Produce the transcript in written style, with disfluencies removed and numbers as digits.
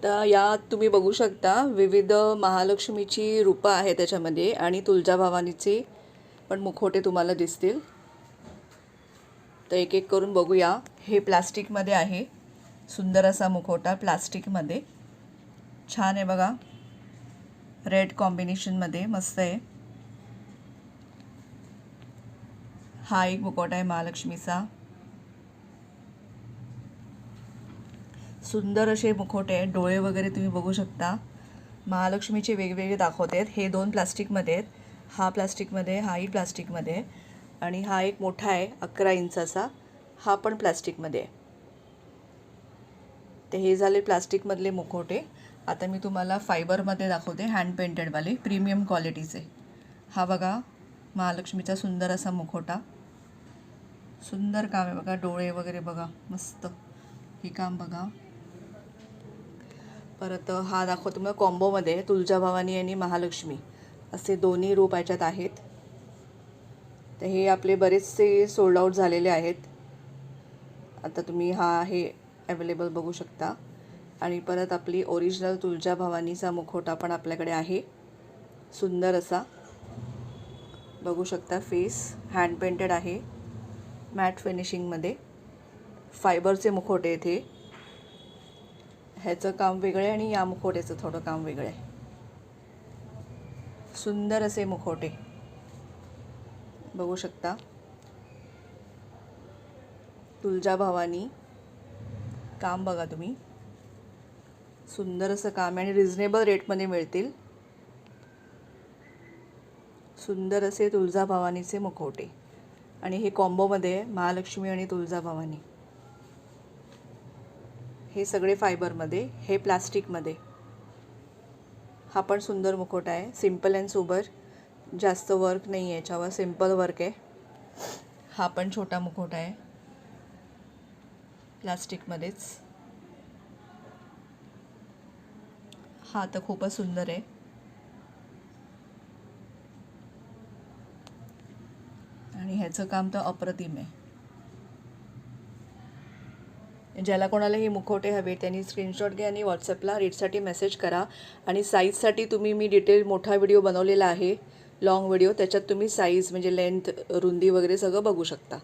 तर यात तुम्ही बघू शकता विविध महालक्ष्मीची रूपं आहे त्याच्यामध्ये आणि तुळजाभवानीचे पण मुखवटे तुम्हाला दिसतील. तर एक एक करून बघूया. हे प्लास्टिकमध्ये आहे, सुंदर असा मुखवटा प्लास्टिकमध्ये, छान आहे बघा, रेड कॉम्बिनेशनमध्ये मस्त आहे. हा एक मुखवटा आहे महालक्ष्मीचा. सुंदर असे मुखवटे आहेत, डोळे वगैरे तुम्ही बघू शकता. महालक्ष्मीचे वेगवेगळे दाखवत आहेत. हे 2 प्लास्टिकमध्ये आहेत, हा प्लास्टिकमध्ये, हाही प्लास्टिकमध्ये, आणि हा एक मोठा आहे 11 इंचाचा, हा पण प्लास्टिकमध्ये आहे. ते हे झाले प्लास्टिकमधले मुखवटे. आता मी तुम्हाला फायबरमध्ये दाखवते, हँड पेंटेडवाले प्रीमियम क्वालिटीचे. हा बघा महालक्ष्मीचा सुंदर असा मुखवटा, सुंदर काम आहे बघा, डोळे वगैरे बघा मस्त, हे काम बघा. परत हा दाखवतो मग कॉम्बोमध्ये तुळजाभवानी आणि महालक्ष्मी असे दोन्ही रूप याच्यात आहेत. तर हे आपले बरेचसे सोल्ड आउट झालेले आहेत. आता तुम्ही हा हे अवेलेबल बघू शकता. आणि परत आपली ओरिजिनल तुळजाभवानीचा मुखवटा पण आपल्याकडे आहे, सुंदर असा बघू शकता. फेस हँड पेंटेड आहे, मॅट फिनिशिंगमध्ये, फायबरचे मुखवटे येथे. ह्याचं काम वेगळं आहे आणि या मुखवट्याचं थोडं काम वेगळं आहे. सुंदर असे मुखवटे बघू शकता. तुळजाभवानी काम बघा तुम्ही, सुंदर असं काम आहे आणि रिझनेबल रेटमध्ये मिळतील. सुंदर असे तुळजाभवानीचे मुखवटे आणि हे कॉम्बोमध्ये महालक्ष्मी आणि तुळजाभवानी. हे सगळे फायबरमध्ये, हे प्लास्टिकमध्ये. हा पण सुंदर मुखवटा आहे, सिम्पल अँड सोबर, जास्त वर्क नाही आहे याच्यावर, सिम्पल वर्क आहे. हा पण छोटा मुखवटा आहे प्लास्टिकमध्येच. हा तर खूपच सुंदर आहे. आणि ह्याचं काम तर अप्रतिम आहे. ज्याला कोणाला हे मुखवटे हवे त्यांनी स्क्रीनशॉट घ्या आणि व्हॉट्सअपला रेटसाठी मेसेज करा. आणि साईजसाठी मी डिटेल मोठा व्हिडिओ बनवलेला आहे, लॉंग व्हिडिओ, त्याच्यात तुम्ही साईज म्हणजे लेंथ, रुंदी वगैरे सगळं बघू शकता.